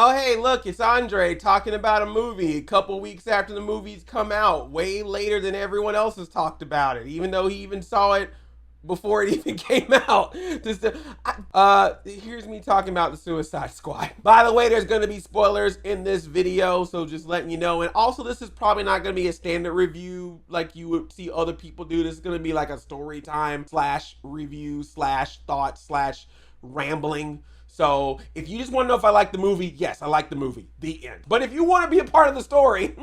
Oh, hey, look, it's Andre talking about a movie a couple weeks after the movie's come out, way later than everyone else has talked about it, even though he even saw it before it even came out. Here's me talking about the Suicide Squad. By the way, there's going to be spoilers in this video, so just letting you know. And also, this is probably not going to be a standard review like you would see other people do. This is going to be like a story time slash review slash thought slash rambling. So if you just want to know if I like the movie, yes, I like the movie. The end. But if you want to be a part of the story,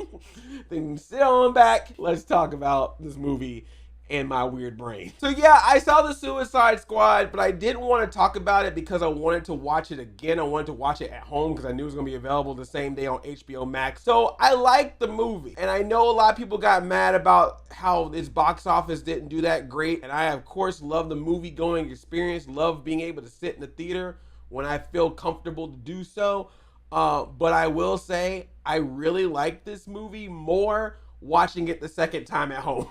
then sit on back. Let's talk about this movie and my weird brain. So yeah, I saw the Suicide Squad, but I didn't want to talk about it because I wanted to watch it again. I wanted to watch it at home because I knew it was going to be available the same day on HBO Max. So I liked the movie. And I know a lot of people got mad about how its box office didn't do that great. And I, of course, love the movie going experience, love being able to sit in the theater when I feel comfortable to do so. But I will say, I really like this movie more watching it the second time at home.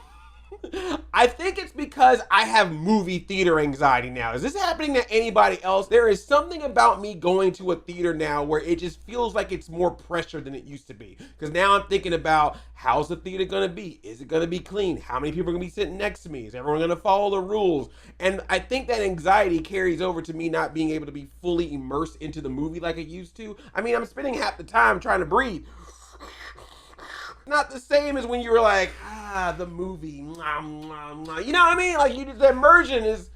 I think it's because I have movie theater anxiety now. Is this happening to anybody else? There is something about me going to a theater now where it just feels like it's more pressure than it used to be. Because now I'm thinking about, how's the theater going to be? Is it going to be clean? How many people are going to be sitting next to me? Is everyone going to follow the rules? And I think that anxiety carries over to me not being able to be fully immersed into the movie like I used to. I mean, I'm spending half the time trying to breathe. Not the same as when you were like, the movie, you know what I mean? Like, the immersion is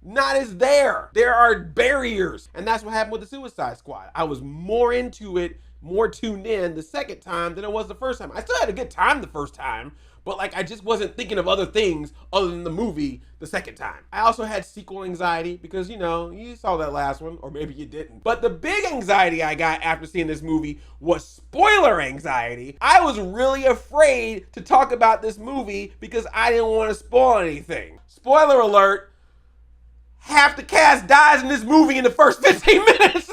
not as there. There are barriers. And that's what happened with the Suicide Squad. I was more into it, more tuned in the second time than it was the first time. I still had a good time the first time, but like I just wasn't thinking of other things other than the movie the second time. I also had sequel anxiety because, you saw that last one, or maybe you didn't. But the big anxiety I got after seeing this movie was spoiler anxiety. I was really afraid to talk about this movie because I didn't want to spoil anything. Spoiler alert, half the cast dies in this movie in the first 15 minutes.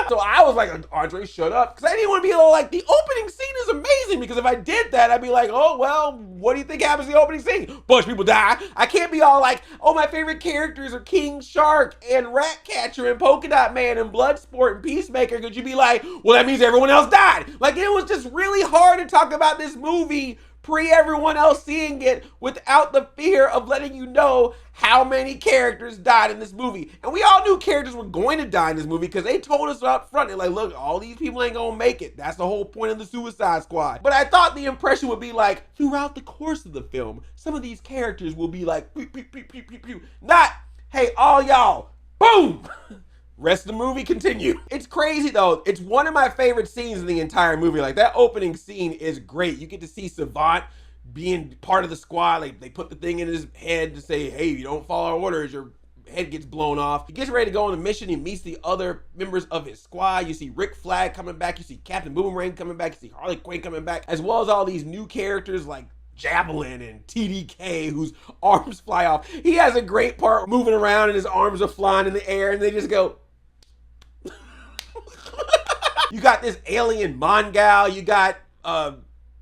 So I was like, Andre, shut up. Because I didn't want to be like, the opening scene is amazing. Because if I did that, I'd be like, oh, well, what do you think happens in the opening scene? Bunch of people die. I can't be all like, oh, my favorite characters are King Shark and Ratcatcher and Polka Dot Man and Bloodsport and Peacemaker. Could you be like, well, that means everyone else died? Like, it was just really hard to talk about this movie pre everyone else seeing it without the fear of letting you know how many characters died in this movie. And we all knew characters were going to die in this movie because they told us up front. They're like, look, all these people ain't gonna make it. That's the whole point of the Suicide Squad. But I thought the impression would be like, throughout the course of the film, some of these characters will be like, pew, pew, pew, pew, pew, pew. Not, hey, all y'all, boom! Rest of the movie continue. It's crazy though. It's one of my favorite scenes in the entire movie. Like, that opening scene is great. You get to see Savant being part of the squad. Like, they put the thing in his head to say, hey, if you don't follow our orders, your head gets blown off. He gets ready to go on the mission. He meets the other members of his squad. You see Flagg coming back. You see Captain Boomerang coming back. You see Harley Quinn coming back, as well as all these new characters like Javelin and TDK, whose arms fly off. He has a great part moving around and his arms are flying in the air and they just go. You got this alien Mongal, you got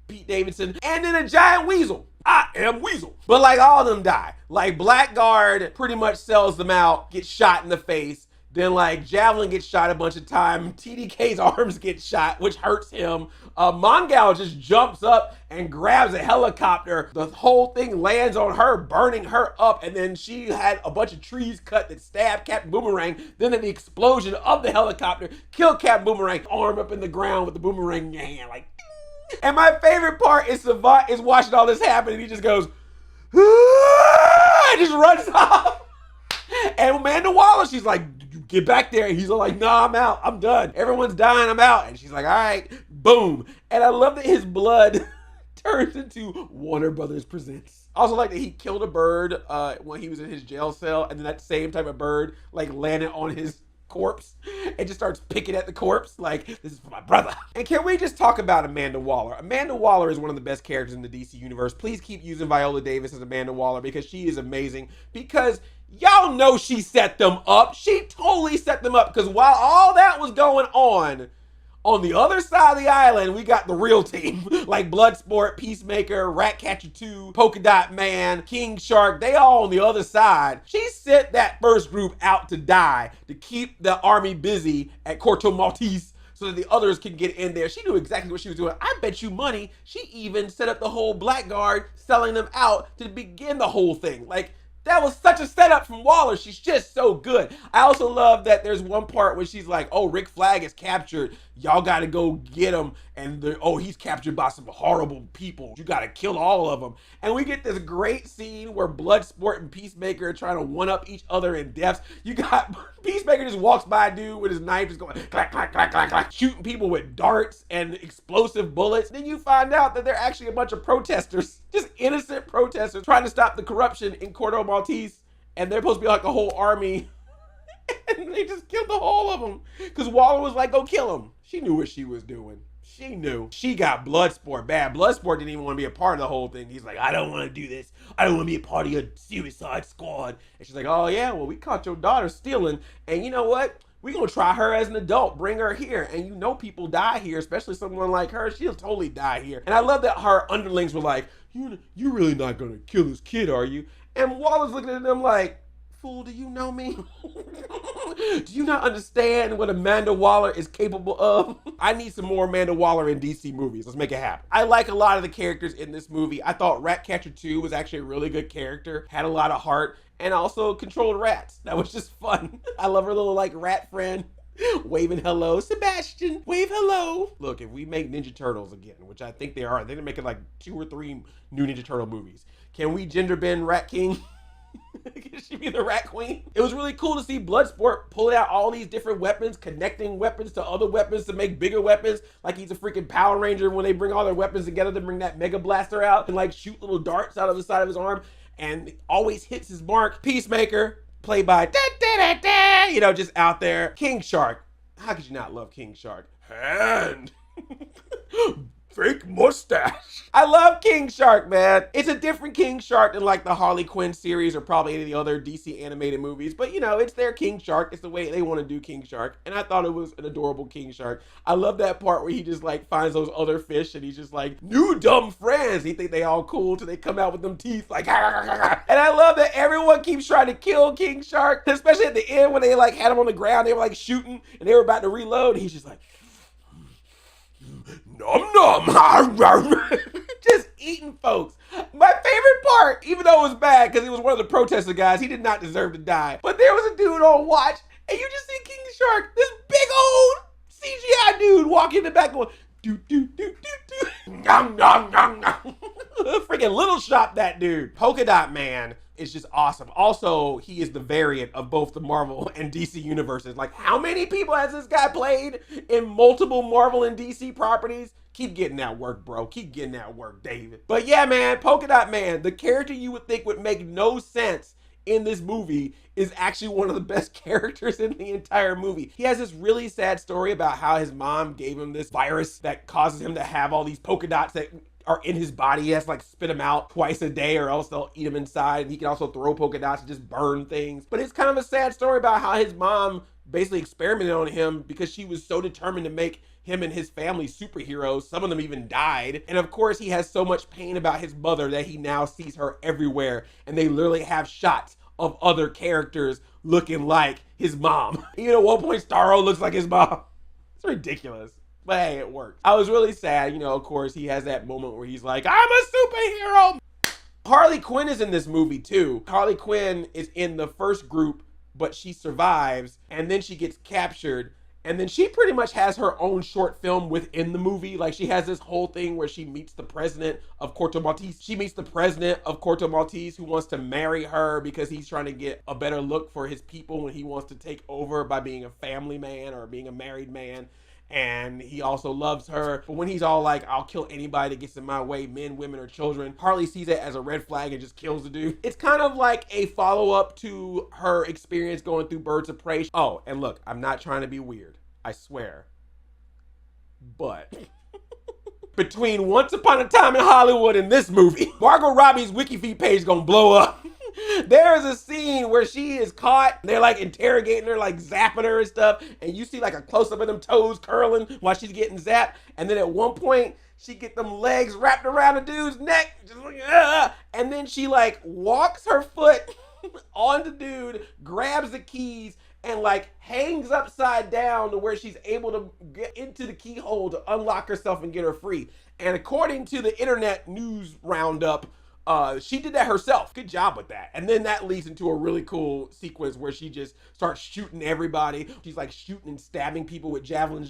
Pete Davidson, and then a giant Weasel. I am Weasel. But like, all of them die. Like, Blackguard pretty much sells them out, gets shot in the face. Then like Javelin gets shot a bunch of times. TDK's arms get shot, which hurts him. Mongal just jumps up and grabs a helicopter. The whole thing lands on her, burning her up. And then she had a bunch of trees cut that stabbed Captain Boomerang. Then the explosion of the helicopter killed Captain Boomerang, arm up in the ground with the boomerang in your hand, like. And my favorite part is Savant is watching all this happen and he just goes, and just runs off. And Amanda Waller, she's like, get back there. And he's like, nah, I'm out. I'm done. Everyone's dying. I'm out. And she's like, all right, boom. And I love that his blood turns into Warner Brothers Presents. I also like that he killed a bird when he was in his jail cell. And then that same type of bird like landed on his corpse and just starts picking at the corpse like, this is for my brother. And can we just talk about Amanda Waller? Amanda Waller is one of the best characters in the DC universe. Please keep using Viola Davis as Amanda Waller because she is amazing. Because y'all know she set them up. She totally set them up because while all that was going on the other side of the island, we got the real team, like Bloodsport, Peacemaker, Ratcatcher 2, Polka Dot Man, King Shark. They all on the other side. She sent that first group out to die to keep the army busy at Corto Maltese so that the others can get in there. She knew exactly what she was doing. I bet you money she even set up the whole Blackguard, selling them out to begin the whole thing. Like, that was such a setup from Waller. She's just so good. I also love that there's one part where she's like, oh, Rick Flagg is captured. Y'all got to go get him. And oh, he's captured by some horrible people. You got to kill all of them. And we get this great scene where Bloodsport and Peacemaker are trying to one-up each other in deaths. You got Peacemaker just walks by a dude with his knife just going clack, clack, clack, clack, clack, shooting people with darts and explosive bullets. Then you find out that they're actually a bunch of protesters, just innocent protesters trying to stop the corruption in Corto Maltese. And they're supposed to be like a whole army. And they just killed the whole of them. Because Waller was like, go kill him. She knew what she was doing. She knew. She got Bloodsport bad. Bloodsport didn't even want to be a part of the whole thing. He's like, I don't want to do this. I don't want to be a part of your Suicide Squad. And she's like, oh yeah, well, we caught your daughter stealing. And you know what? We're going to try her as an adult. Bring her here. And you know people die here, especially someone like her. She'll totally die here. And I love that her underlings were like, you're really not going to kill this kid, are you? And Waller's looking at them like, fool, do you know me? Do you not understand what Amanda Waller is capable of? I need some more Amanda Waller in DC movies. Let's make it happen. I like a lot of the characters in this movie. I thought Ratcatcher 2 was actually a really good character, had a lot of heart, and also controlled rats. That was just fun. I love her little like rat friend. Waving hello, Sebastian, wave hello. Look, if we make Ninja Turtles again, which I think they are, they're making like 2 or 3 new Ninja Turtle movies. Can we gender bend Rat King? Can she be the Rat Queen? It was really cool to see Bloodsport pulling out all these different weapons, connecting weapons to other weapons to make bigger weapons, like he's a freaking Power Ranger when they bring all their weapons together to bring that Mega Blaster out and like shoot little darts out of the side of his arm, and always hits his mark. Peacemaker, played by just out there. King Shark. How could you not love King Shark? Hand. Fake mustache. I love King Shark, man. It's a different King Shark than like the Harley Quinn series or probably any of the other DC animated movies. But you know, it's their King Shark. It's the way they want to do King Shark. And I thought it was an adorable King Shark. I love that part where he just like finds those other fish and he's just like, new dumb friends. He think they all cool till they come out with them teeth like, and I love that everyone keeps trying to kill King Shark, especially at the end when they like had him on the ground. They were like shooting and they were about to reload. He's just like, nom nom, just eating folks. My favorite part, even though it was bad because he was one of the protester guys, he did not deserve to die. But there was a dude on watch, and you just see King Shark, this big old CGI dude walking in the back going, do do do do do, nom nom nom nom. Freaking little shop that dude. Polka Dot Man is just awesome. Also, he is the variant of both the Marvel and DC universes. Like, how many people has this guy played in multiple Marvel and DC properties? Keep getting that work, bro. Keep getting that work, David. But yeah, man, Polka Dot Man, the character you would think would make no sense in this movie, is actually one of the best characters in the entire movie. He has this really sad story about how his mom gave him this virus that causes him to have all these polka dots that are in his body. He has to like spit them out twice a day or else they'll eat them inside. And he can also throw polka dots and just burn things. But it's kind of a sad story about how his mom basically experimented on him because she was so determined to make him and his family superheroes. Some of them even died. And of course, he has so much pain about his mother that he now sees her everywhere. And they literally have shots of other characters looking like his mom. Even at one point, Starro looks like his mom. It's ridiculous. But hey, it worked. I was really sad. You know, of course, he has that moment where he's like, I'm a superhero. Harley Quinn is in this movie too. Harley Quinn is in the first group, but she survives and then she gets captured. And then she pretty much has her own short film within the movie. Like, she has this whole thing where she meets the president of Corto Maltese. She meets the president of Corto Maltese who wants to marry her because he's trying to get a better look for his people when he wants to take over by being a family man or being a married man. And he also loves her. But when he's all like, I'll kill anybody that gets in my way, men, women, or children, Harley sees it as a red flag and just kills the dude. It's kind of like a follow-up to her experience going through Birds of Prey. Oh, and look, I'm not trying to be weird, I swear. But between Once Upon a Time in Hollywood and this movie, Margot Robbie's WikiFeed page gonna blow up. There is a scene where she is caught. They're like interrogating her, like zapping her and stuff. And you see like a close up of them toes curling while she's getting zapped. And then at one point, she get them legs wrapped around the dude's neck. Just like, and then she like walks her foot on the dude, grabs the keys, and like hangs upside down to where she's able to get into the keyhole to unlock herself and get her free. And according to the internet news roundup, she did that herself. Good job with that. And then that leads into a really cool sequence where she just starts shooting everybody. She's like shooting and stabbing people with javelin,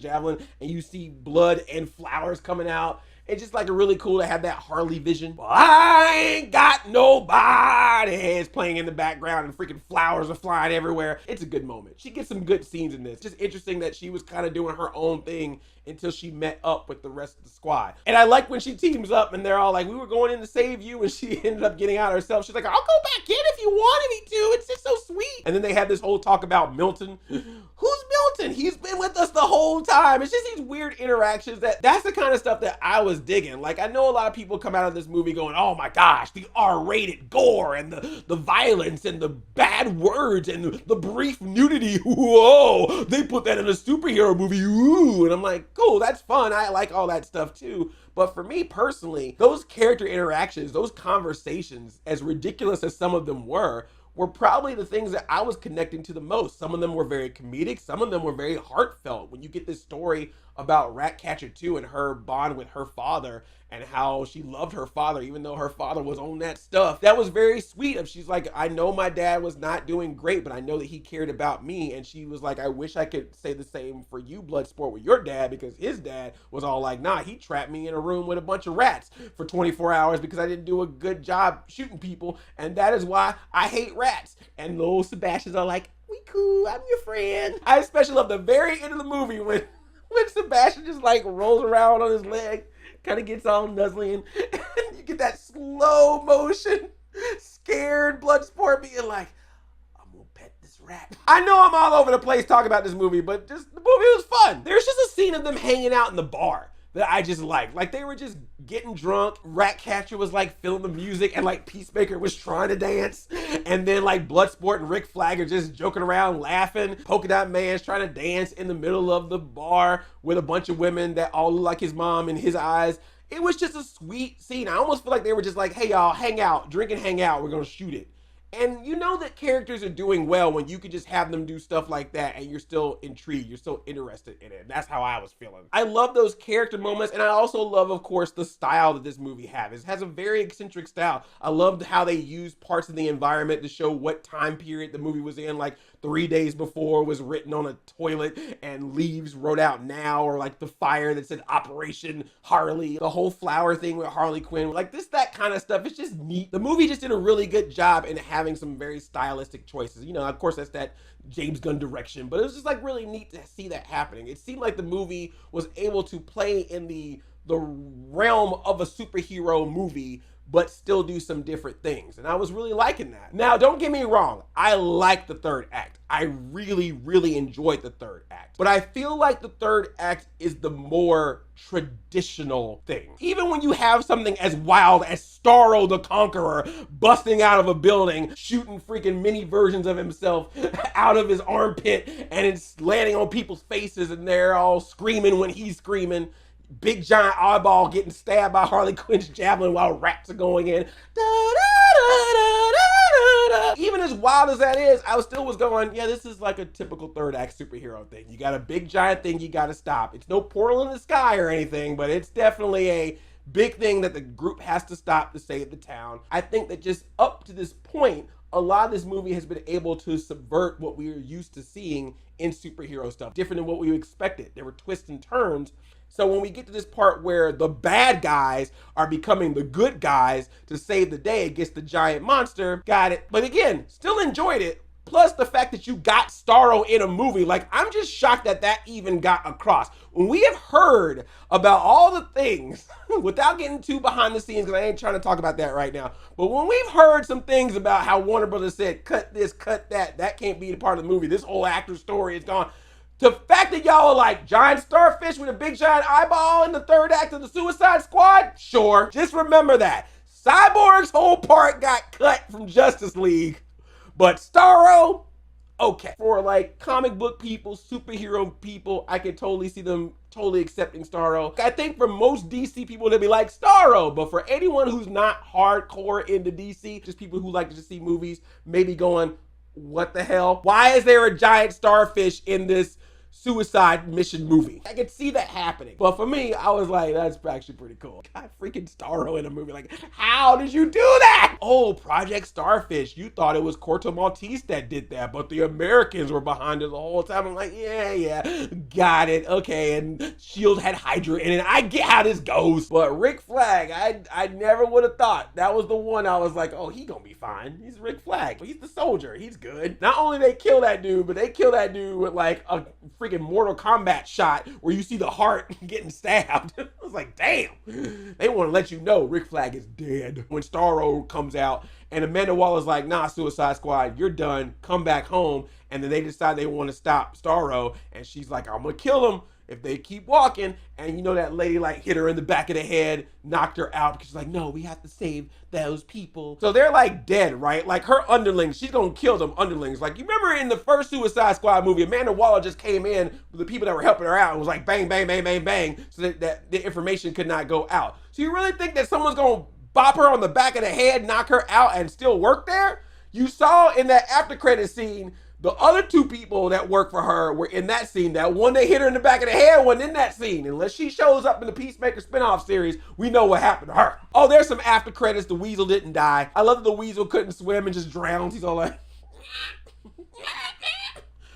and you see blood and flowers coming out. It's just like really cool to have that Harley vision. Well, I ain't got nobody. It's playing in the background and freaking flowers are flying everywhere. It's a good moment. She gets some good scenes in this. Just interesting that she was kind of doing her own thing until she met up with the rest of the squad. And I like when she teams up and they're all like, we were going in to save you, and she ended up getting out herself. She's like, I'll go back in if you wanted me to. It's just so sweet. And then they had this whole talk about Milton. Who's Milton? He's been with us the whole time. It's just these weird interactions that's the kind of stuff that I was digging. Like, I know a lot of people come out of this movie going, oh my gosh, the R-rated gore and the violence and the bad words and the brief nudity. Whoa, they put that in a superhero movie. Ooh. And I'm like, cool, that's fun. I like all that stuff too. But for me personally, those character interactions, those conversations, as ridiculous as some of them were probably the things that I was connecting to the most. Some of them were very comedic. Some of them were very heartfelt. When you get this story about Ratcatcher 2 and her bond with her father and how she loved her father, even though her father was on that stuff, that was very sweet. She's like, I know my dad was not doing great, but I know that he cared about me. And she was like, I wish I could say the same for you, Bloodsport, with your dad, because his dad was all like, nah, he trapped me in a room with a bunch of rats for 24 hours because I didn't do a good job shooting people. And that is why I hate rats. And little Sebastian's all like, we cool, I'm your friend. I especially love the very end of the movie when Sebastian just like rolls around on his leg, kind of gets all nuzzly, and you get that slow motion, scared Bloodsport being like, I'm gonna pet this rat. I know I'm all over the place talking about this movie, but just the movie was fun. There's just a scene of them hanging out in the bar that I just liked. Like, they were just getting drunk. Ratcatcher was like feeling the music, and like Peacemaker was trying to dance. And then like Bloodsport and Flagg are just joking around, laughing. Polka Dot Man's trying to dance in the middle of the bar with a bunch of women that all look like his mom in his eyes. It was just a sweet scene. I almost feel like they were just like, hey y'all, hang out, drink and hang out. We're gonna shoot it. And you know that characters are doing well when you could just have them do stuff like that and you're still intrigued, you're still interested in it. That's how I was feeling. I love those character moments, and I also love, of course, the style that this movie has. It has a very eccentric style. I loved how they used parts of the environment to show what time period the movie was in. Like 3 days before was written on a toilet and leaves wrote out now, or like the fire that said Operation Harley, the whole flower thing with Harley Quinn, like that kind of stuff. It's just neat. The movie just did a really good job in having some very stylistic choices. You know, of course, that's that James Gunn direction, but it was just like really neat to see that happening. It seemed like the movie was able to play in the realm of a superhero movie, but still do some different things. And I was really liking that. Now, don't get me wrong. I like the third act. I really, really enjoyed the third act. But I feel like the third act is the more traditional thing. Even when you have something as wild as Starro the Conqueror busting out of a building, shooting freaking mini versions of himself out of his armpit, and it's landing on people's faces and they're all screaming when he's screaming. Big giant eyeball getting stabbed by Harley Quinn's javelin while rats are going in. Even as wild as that is, I still was going, yeah, this is like a typical third act superhero thing. You got a big giant thing you got to stop. It's no portal in the sky or anything, but it's definitely a big thing that the group has to stop to save the town. I think that just up to this point, a lot of this movie has been able to subvert what we are used to seeing in superhero stuff, different than what we expected. There were twists and turns. So when we get to this part where the bad guys are becoming the good guys to save the day against the giant monster, got it. But again, still enjoyed it. Plus the fact that you got Starro in a movie, like I'm just shocked that even got across. When we have heard about all the things, without getting too behind the scenes, because I ain't trying to talk about that right now, but when we've heard some things about how Warner Brothers said, cut this, cut that can't be the part of the movie, this whole actor's story is gone. The fact that y'all are like, giant starfish with a big giant eyeball in the third act of the Suicide Squad? Sure. Just remember that. Cyborg's whole part got cut from Justice League. But Starro, okay. For like comic book people, superhero people, I can totally see them totally accepting Starro. I think for most DC people, they'll be like, Starro. But for anyone who's not hardcore into DC, just people who like to just see movies, maybe going, what the hell? Why is there a giant starfish in this suicide mission movie? I could see that happening. But for me, I was like, that's actually pretty cool. God, freaking Starro in a movie. Like, how did you do that? Oh, Project Starfish. You thought it was Corto Maltese that did that, but the Americans were behind it the whole time. I'm like, yeah, got it. Okay, and S.H.I.E.L.D. had Hydra in it. I get how this goes. But Rick Flagg, I never would have thought. That was the one I was like, oh, he gonna be fine. He's Rick Flagg. He's the soldier. He's good. Not only they kill that dude, but they kill that dude with like a freaking Mortal Kombat shot where you see the heart getting stabbed. I was like, damn. They want to let you know Rick Flagg is dead. When Starro comes out and Amanda Waller's like, nah, Suicide Squad, you're done. Come back home. And then they decide they want to stop Starro. And she's like, I'm going to kill him if they keep walking. And you know that lady like hit her in the back of the head, knocked her out because she's like, no, we have to save those people. So they're like dead, right? Like her underlings, she's gonna kill them underlings. Like you remember in the first Suicide Squad movie, Amanda Waller just came in with the people that were helping her out and was like bang, bang, bang, bang, bang, so that the information could not go out. So you really think that someone's gonna bop her on the back of the head, knock her out and still work there? You saw in that after credit scene, the other two people that work for her were in that scene. That one that hit her in the back of the head wasn't in that scene. Unless she shows up in the Peacemaker spinoff series, we know what happened to her. Oh, there's some after credits. The Weasel didn't die. I love that the Weasel couldn't swim and just drowns. He's all like...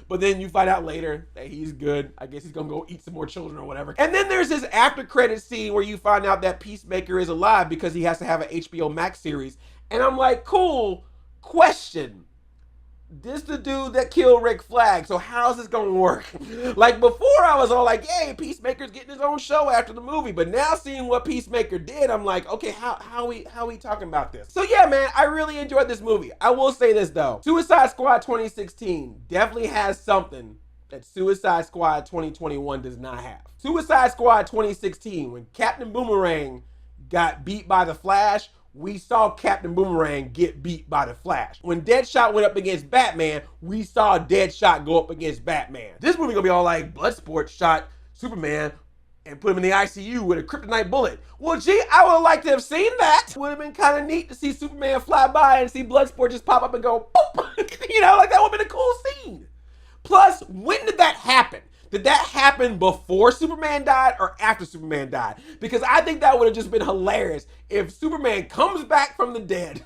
But then you find out later that he's good. I guess he's gonna go eat some more children or whatever. And then there's this after credit scene where you find out that Peacemaker is alive because he has to have an HBO Max series. And I'm like, cool, question. This the dude that killed Rick Flagg, so how's this gonna work? Like before I was all like, yay, Peacemaker's getting his own show after the movie, but now seeing what Peacemaker did, I'm like, okay, how we talking about this? So yeah, man, I really enjoyed this movie. I will say this though, Suicide Squad 2016 definitely has something that Suicide Squad 2021 does not have. Suicide Squad 2016, when Captain Boomerang got beat by the Flash, we saw Captain Boomerang get beat by the Flash. When Deadshot went up against Batman, we saw Deadshot go up against Batman. This movie gonna be all like, Bloodsport shot Superman and put him in the ICU with a kryptonite bullet. Well, gee, I would like to have seen that. Would have been kind of neat to see Superman fly by and see Bloodsport just pop up and go, boop. You know, like that would have been a cool scene. Plus, when did that happen? Did that happen before Superman died or after Superman died? Because I think that would have just been hilarious if Superman comes back from the dead,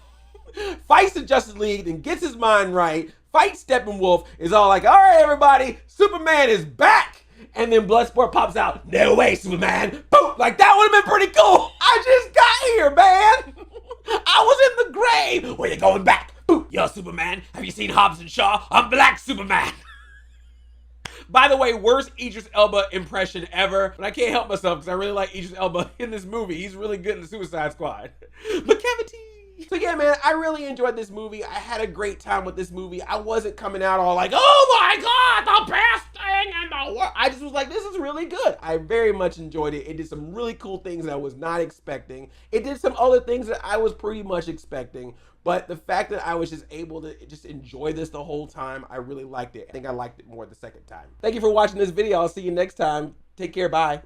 fights the Justice League, and gets his mind right, fights Steppenwolf, is all like, all right, everybody, Superman is back. And then Bloodsport pops out, no way, Superman. Boom, like that would have been pretty cool. I just got here, man. I was in the grave. Where you going back? Boom, you're Superman. Have you seen Hobbs and Shaw? I'm Black Superman. By the way, worst Idris Elba impression ever, but I can't help myself because I really like Idris Elba in this movie. He's really good in the Suicide Squad. McCavity. So yeah, man, I really enjoyed this movie. I had a great time with this movie. I wasn't coming out all like, oh my God, the best thing in the world. I just was like, this is really good. I very much enjoyed it. It did some really cool things that I was not expecting. It did some other things that I was pretty much expecting. But the fact that I was just able to just enjoy this the whole time, I really liked it. I think I liked it more the second time. Thank you for watching this video. I'll see you next time. Take care. Bye.